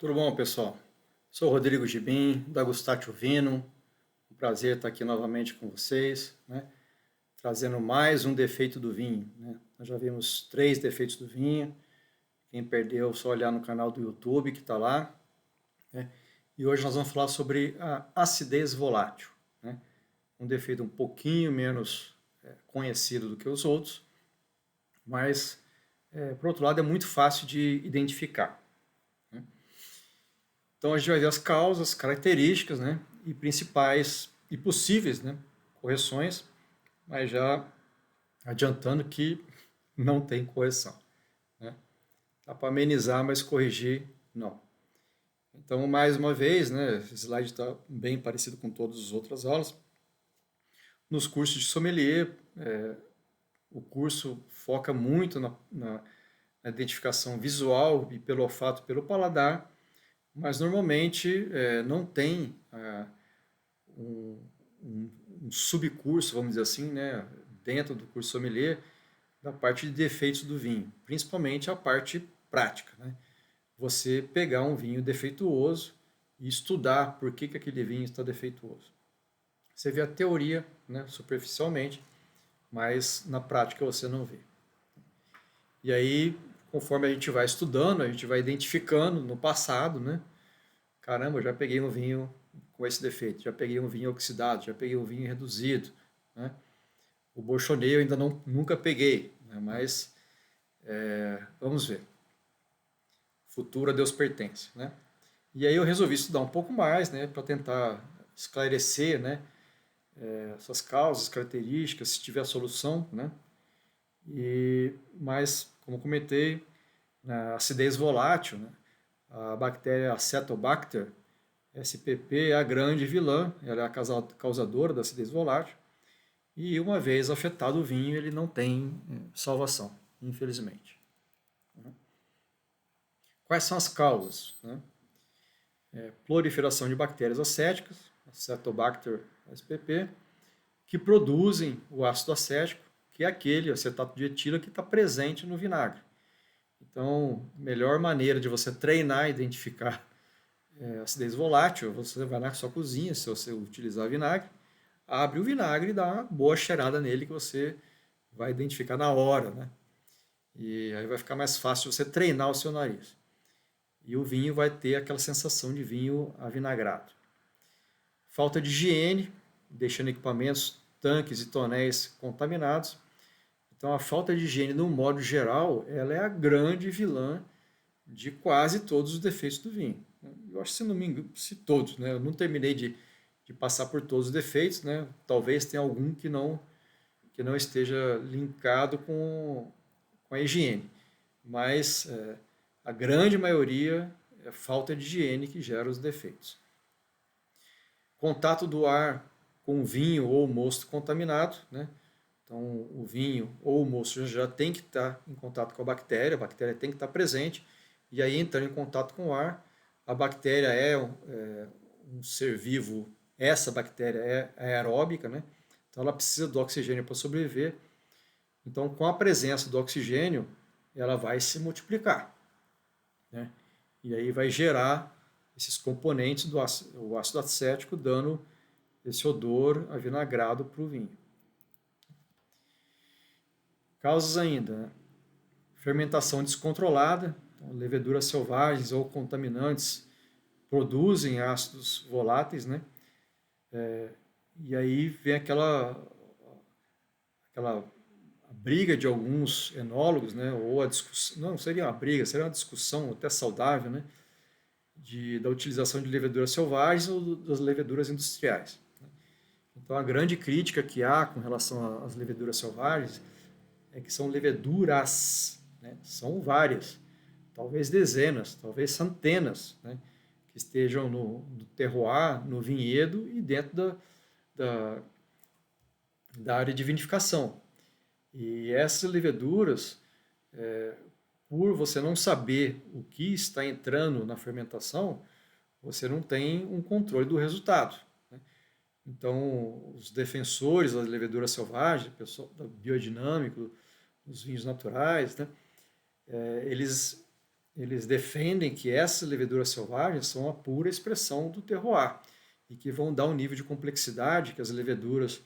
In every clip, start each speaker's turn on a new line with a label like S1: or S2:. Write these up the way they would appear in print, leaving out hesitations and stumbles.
S1: Tudo bom, pessoal? Sou o Rodrigo Gibim, da Gustatio Vinum. Um prazer estar aqui novamente com vocês, né? Trazendo mais um defeito do vinho, né? Nós já vimos 3 defeitos do vinho. Quem perdeu, só olhar no canal do YouTube que está lá, né? E hoje nós vamos falar sobre a acidez volátil, né? Um defeito um pouquinho menos conhecido do que os outros, mas, por outro lado, é muito fácil de identificar. Então a gente vai ver as causas, características, né, e principais e possíveis, né, correções, mas já adiantando que não tem correção, né? Dá para amenizar, mas corrigir não. Então, mais uma vez, né, esse slide está bem parecido com todas as outras aulas. Nos cursos de sommelier, o curso foca muito na identificação visual e pelo olfato e pelo paladar, mas normalmente não tem um, um subcurso, vamos dizer assim, né, dentro do curso sommelier, da parte de defeitos do vinho, principalmente a parte prática, né? Você pegar um vinho defeituoso e estudar por que aquele vinho está defeituoso. Você vê a teoria, né, superficialmente, mas na prática você não vê. E aí, conforme a gente vai estudando, a gente vai identificando no passado, né? Caramba, eu já peguei um vinho com esse defeito, já peguei um vinho oxidado, já peguei um vinho reduzido, né? O Bolchonê eu ainda nunca peguei, né? Mas vamos ver. Futuro a Deus pertence, né? E aí eu resolvi estudar um pouco mais, né, para tentar esclarecer, né, essas causas, características, se tiver solução, né? Mas, como comentei, a acidez volátil, né, a bactéria Acetobacter SPP é a grande vilã, ela é a causadora da acidez volátil. E uma vez afetado o vinho, ele não tem salvação, infelizmente. Quais são as causas? Né? Proliferação de bactérias acéticas, Acetobacter spp, que produzem o ácido acético, que é aquele acetato de etila que está presente no vinagre. Então, a melhor maneira de você treinar e identificar acidez volátil, você vai na sua cozinha, se você utilizar vinagre, abre o vinagre e dá uma boa cheirada nele que você vai identificar na hora, né? E aí vai ficar mais fácil você treinar o seu nariz. E o vinho vai ter aquela sensação de vinho avinagrado. Falta de higiene, deixando equipamentos, tanques e tonéis contaminados. Então a falta de higiene, no modo geral, ela é a grande vilã de quase todos os defeitos do vinho. Eu acho, se não me engano, se todos, né? Eu não terminei de passar por todos os defeitos, né? Talvez tenha algum que não esteja linkado com a higiene. Mas a grande maioria é falta de higiene que gera os defeitos. Contato do ar com vinho ou mosto contaminado, né? Então, o vinho ou o mosto já tem que estar em contato com a bactéria tem que estar presente, e aí entrando em contato com o ar, a bactéria é um ser vivo, essa bactéria é aeróbica, né? Então ela precisa do oxigênio para sobreviver. Então, com a presença do oxigênio, ela vai se multiplicar, né? E aí vai gerar esses componentes do ácido, acético, dando esse odor avinagrado para o vinho. Causas ainda, né? Fermentação descontrolada, então, leveduras selvagens ou contaminantes produzem ácidos voláteis, né? E aí vem aquela briga de alguns enólogos, né? Ou a discussão, não seria uma briga, seria uma discussão até saudável, né? Da utilização de leveduras selvagens ou das leveduras industriais. Então a grande crítica que há com relação às leveduras selvagens é que são leveduras, né? São várias, talvez dezenas, talvez centenas, né? Que estejam no terroir, no vinhedo e dentro da, da área de vinificação. E essas leveduras, por você não saber o que está entrando na fermentação, você não tem um controle do resultado. Né? Então, os defensores das leveduras selvagens, pessoal da biodinâmico, dos vinhos naturais, né? Eles eles defendem que essas leveduras selvagens são a pura expressão do terroir e que vão dar um nível de complexidade que as leveduras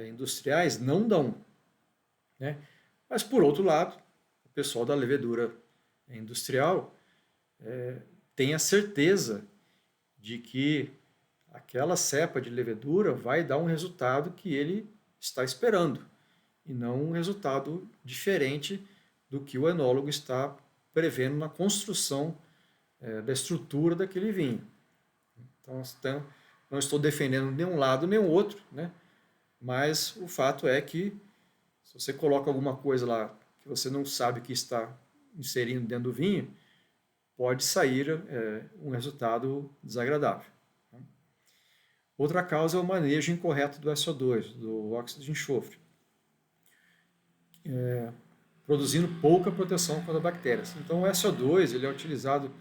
S1: industriais não dão, né? Mas, por outro lado, o pessoal da levedura industrial tem a certeza de que aquela cepa de levedura vai dar um resultado que ele está esperando, e não um resultado diferente do que o enólogo está prevendo na construção da estrutura daquele vinho. Então, não estou defendendo nenhum lado nem o outro, né? Mas o fato é que se você coloca alguma coisa lá que você não sabe que está inserindo dentro do vinho, pode sair um resultado desagradável. Outra causa é o manejo incorreto do SO2, do óxido de enxofre, produzindo pouca proteção contra bactérias. Então o SO2 ele é utilizado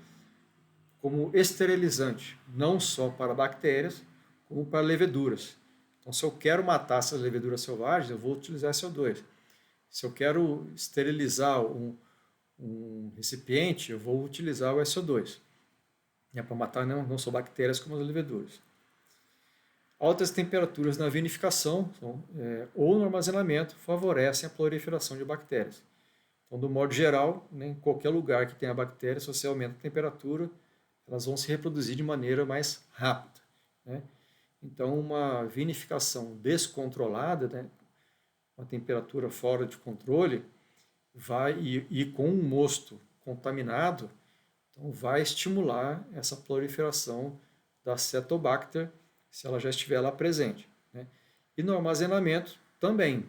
S1: como esterilizante, não só para bactérias, como para leveduras. Então se eu quero matar essas leveduras selvagens, eu vou utilizar SO2. Se eu quero esterilizar um recipiente, eu vou utilizar o SO2. É para matar não só bactérias como as leveduras. Altas temperaturas na vinificação ou no armazenamento favorecem a proliferação de bactérias. Então, do modo geral, em qualquer lugar que tenha bactérias, se você aumenta a temperatura, elas vão se reproduzir de maneira mais rápida, né? Então, uma vinificação descontrolada, né, uma temperatura fora de controle, e com um mosto contaminado, então vai estimular essa proliferação da Cetobacter, se ela já estiver lá presente, né? E no armazenamento também.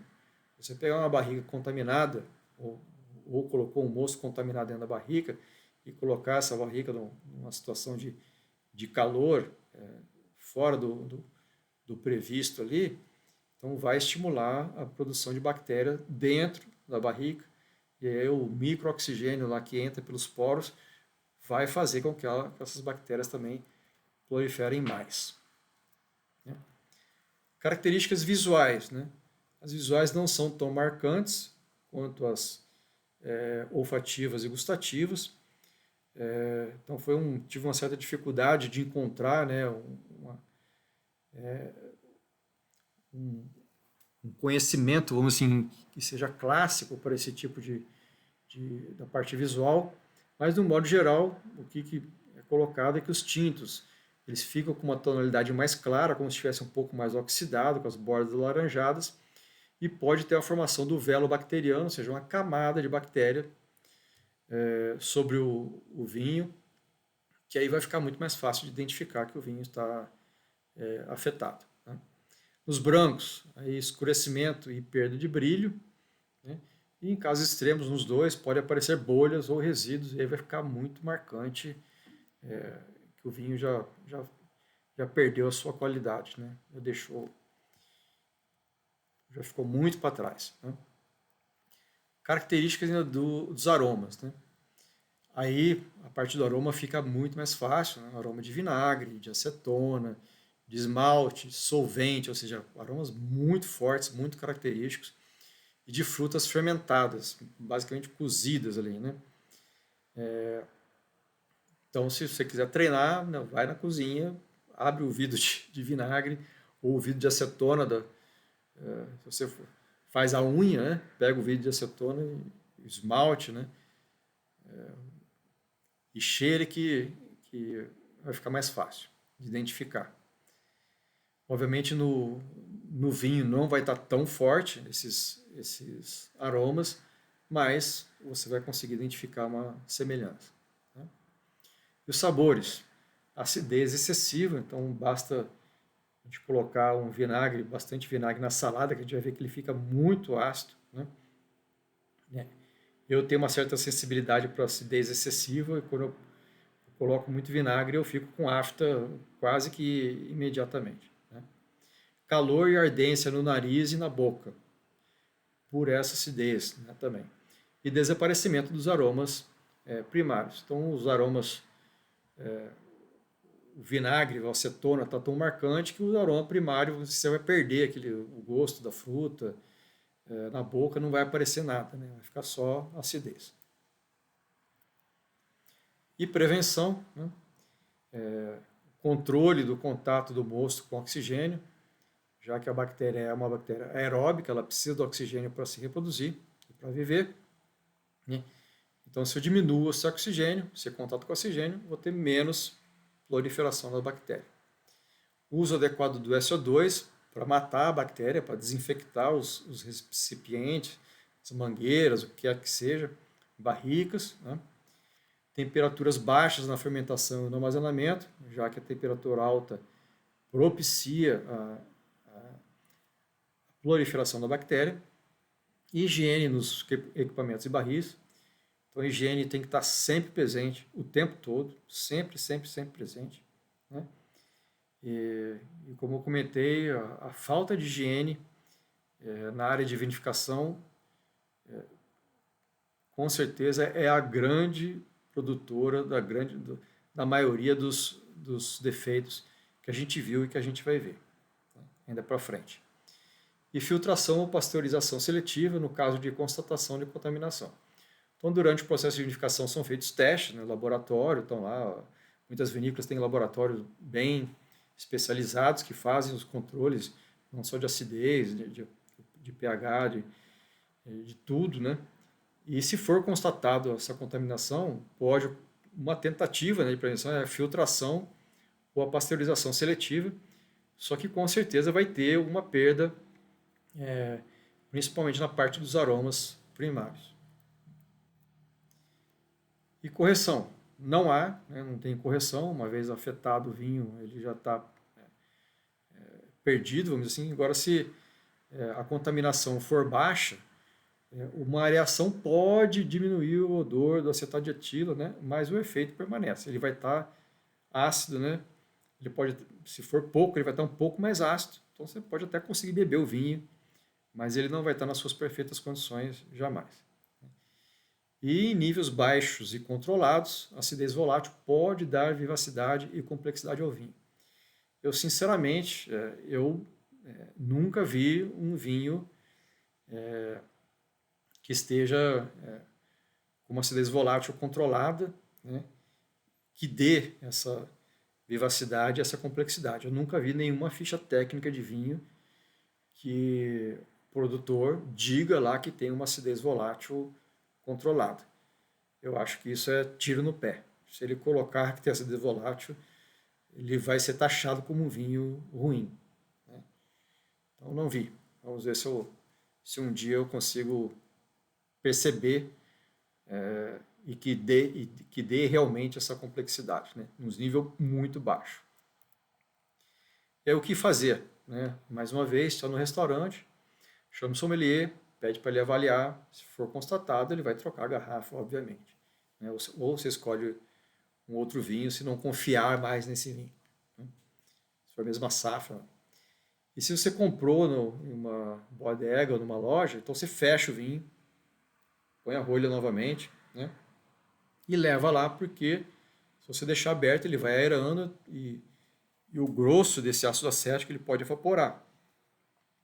S1: Você pegar uma barriga contaminada, ou colocou um mosto contaminado dentro da barrica, e colocar essa barriga numa situação de calor, fora do previsto ali, então vai estimular a produção de bactéria dentro da barrica, e aí o microoxigênio lá que entra pelos poros vai fazer com que essas bactérias também proliferem mais. Características visuais, né? As visuais não são tão marcantes quanto as olfativas e gustativas. Então tive uma certa dificuldade de encontrar, né, um conhecimento, vamos assim, que seja clássico para esse tipo da parte visual, mas de um modo geral, o que é colocado é que os tintos eles ficam com uma tonalidade mais clara, como se estivesse um pouco mais oxidado, com as bordas alaranjadas, e pode ter a formação do velo bacteriano, ou seja, uma camada de bactéria sobre o vinho, que aí vai ficar muito mais fácil de identificar que o vinho está afetado, né? Nos brancos, aí escurecimento e perda de brilho, né? E em casos extremos, nos dois, pode aparecer bolhas ou resíduos, e aí vai ficar muito marcante que o vinho já perdeu a sua qualidade, né? Já ficou muito para trás, né? Características dos aromas, né? Aí a parte do aroma fica muito mais fácil, né? Aroma de vinagre, de acetona, de esmalte, solvente, ou seja, aromas muito fortes, muito característicos, e de frutas fermentadas, basicamente cozidas ali, né? Então, se você quiser treinar, vai na cozinha, abre o vidro de vinagre ou o vidro de acetona. Se você faz a unha, né, pega o vidro de acetona e esmalte, né, e cheire que vai ficar mais fácil de identificar. Obviamente, no vinho não vai estar tão forte esses aromas, mas você vai conseguir identificar uma semelhança. E os sabores, acidez excessiva, então basta a gente colocar bastante vinagre na salada, que a gente vai ver que ele fica muito ácido, né? Eu tenho uma certa sensibilidade para acidez excessiva, e quando eu coloco muito vinagre eu fico com afta quase que imediatamente, né? Calor e ardência no nariz e na boca, por essa acidez, né, também. E desaparecimento dos aromas primários. Então os aromas o vinagre, a acetona está tão marcante que o aroma primário você vai perder o gosto da fruta, na boca não vai aparecer nada, né? Vai ficar só acidez. E prevenção, né? Controle do contato do mosto com oxigênio, já que a bactéria é uma bactéria aeróbica, ela precisa do oxigênio para se reproduzir e para viver, né? Então, se eu diminuo esse oxigênio, esse contato com oxigênio, vou ter menos proliferação da bactéria. O uso adequado do SO2 para matar a bactéria, para desinfectar os recipientes, as mangueiras, o que quer que seja, barricas, né? Temperaturas baixas na fermentação e no armazenamento, já que a temperatura alta propicia a proliferação da bactéria. Higiene nos equipamentos e barris. Então, a higiene tem que estar sempre presente, o tempo todo, sempre, sempre, sempre presente, né? E como eu comentei, a falta de higiene na área de vinificação, com certeza, é a grande produtora da maioria dos defeitos que a gente viu e que a gente vai ver, tá? Ainda para frente. E filtração ou pasteurização seletiva no caso de constatação de contaminação. Então, durante o processo de vinificação são feitos testes no laboratório, estão lá, muitas vinícolas têm laboratórios bem especializados que fazem os controles, não só de acidez, de pH, de tudo, né? E se for constatado essa contaminação, pode uma tentativa, né, de prevenção é a filtração ou a pasteurização seletiva, só que com certeza vai ter uma perda, principalmente na parte dos aromas primários. E correção, não há, né, não tem correção, uma vez afetado o vinho, ele já está perdido, vamos dizer assim. Agora, se a contaminação for baixa, uma areação pode diminuir o odor do acetato de etilo, né? Mas o efeito permanece. Ele vai estar ácido, né? Ele pode, se for pouco, ele vai estar um pouco mais ácido. Então você pode até conseguir beber o vinho, mas ele não vai estar nas suas perfeitas condições jamais. E em níveis baixos e controlados, a acidez volátil pode dar vivacidade e complexidade ao vinho. Eu, sinceramente, nunca vi um vinho que esteja com uma acidez volátil controlada, né, que dê essa vivacidade, essa complexidade. Eu nunca vi nenhuma ficha técnica de vinho que o produtor diga lá que tem uma acidez volátil controlada. Eu acho que isso é tiro no pé. Se ele colocar que tem acidez volátil, ele vai ser taxado como um vinho ruim, né? Então, não vi. Vamos ver se um dia eu consigo perceber e que dê realmente essa complexidade, né? Nos níveis muito baixo. E aí, o que fazer, né? Mais uma vez, está no restaurante, chama o sommelier, pede para ele avaliar, se for constatado, ele vai trocar a garrafa, obviamente, né? Ou você escolhe um outro vinho, se não confiar mais nesse vinho, né? Se for a mesma safra. E se você comprou em uma bodega ou numa loja, então você fecha o vinho, põe a rolha novamente, né? E leva lá, porque se você deixar aberto, ele vai aerando e o grosso desse ácido acético ele pode evaporar,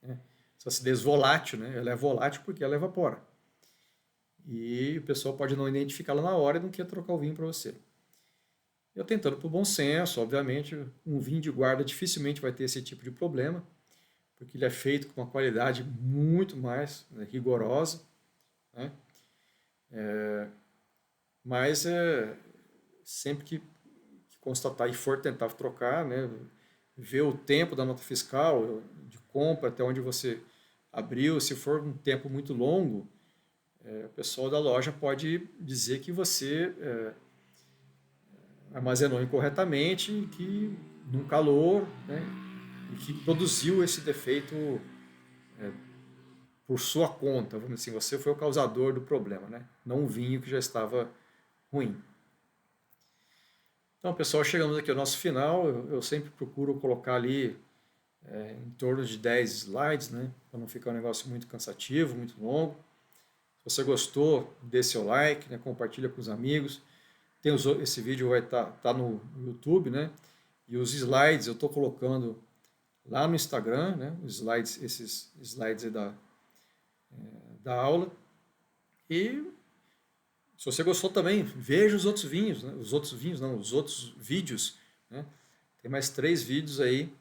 S1: né? Essa acidez volátil, né? Ela é volátil porque ela evapora. E o pessoal pode não identificá-la na hora e não quer trocar o vinho para você. Eu tentando por bom senso, obviamente, um vinho de guarda dificilmente vai ter esse tipo de problema, porque ele é feito com uma qualidade muito mais, né, rigorosa, né? Mas sempre que constatar e for tentar trocar, né, ver o tempo da nota fiscal, de compra até onde você abriu, se for um tempo muito longo, o pessoal da loja pode dizer que você armazenou incorretamente, que num calor, né, e que produziu esse defeito por sua conta, vamos dizer assim, você foi o causador do problema, né? Não um vinho que já estava ruim. Então, pessoal, chegamos aqui ao nosso final. Eu sempre procuro colocar ali em torno de 10 slides, né? Para não ficar um negócio muito cansativo, muito longo. Se você gostou, dê seu like, né? Compartilha com os amigos. Esse vídeo vai estar no YouTube, né? E os slides eu estou colocando lá no Instagram, né? Esses slides aí da aula. E Se você gostou também, veja os outros vinhos, né? Os outros vinhos não, os outros vídeos, né? Tem mais 3 vídeos aí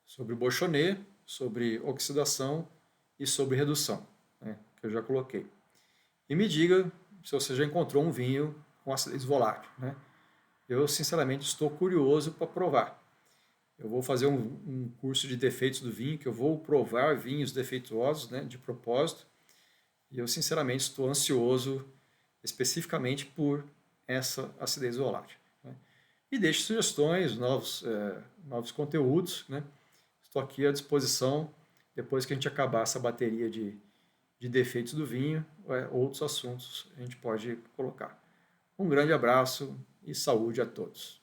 S1: sobre o Beauchonnet, sobre oxidação e sobre redução, né? Que eu já coloquei. E me diga se você já encontrou um vinho com acidez volátil, né? Eu, sinceramente, estou curioso para provar. Eu vou fazer um curso de defeitos do vinho, que eu vou provar vinhos defeituosos, né, de propósito. E eu, sinceramente, estou ansioso especificamente por essa acidez volátil, né? E deixe sugestões, novos conteúdos, né? Estou aqui à disposição depois que a gente acabar essa bateria de defeitos do vinho, outros assuntos a gente pode colocar. Um grande abraço e saúde a todos.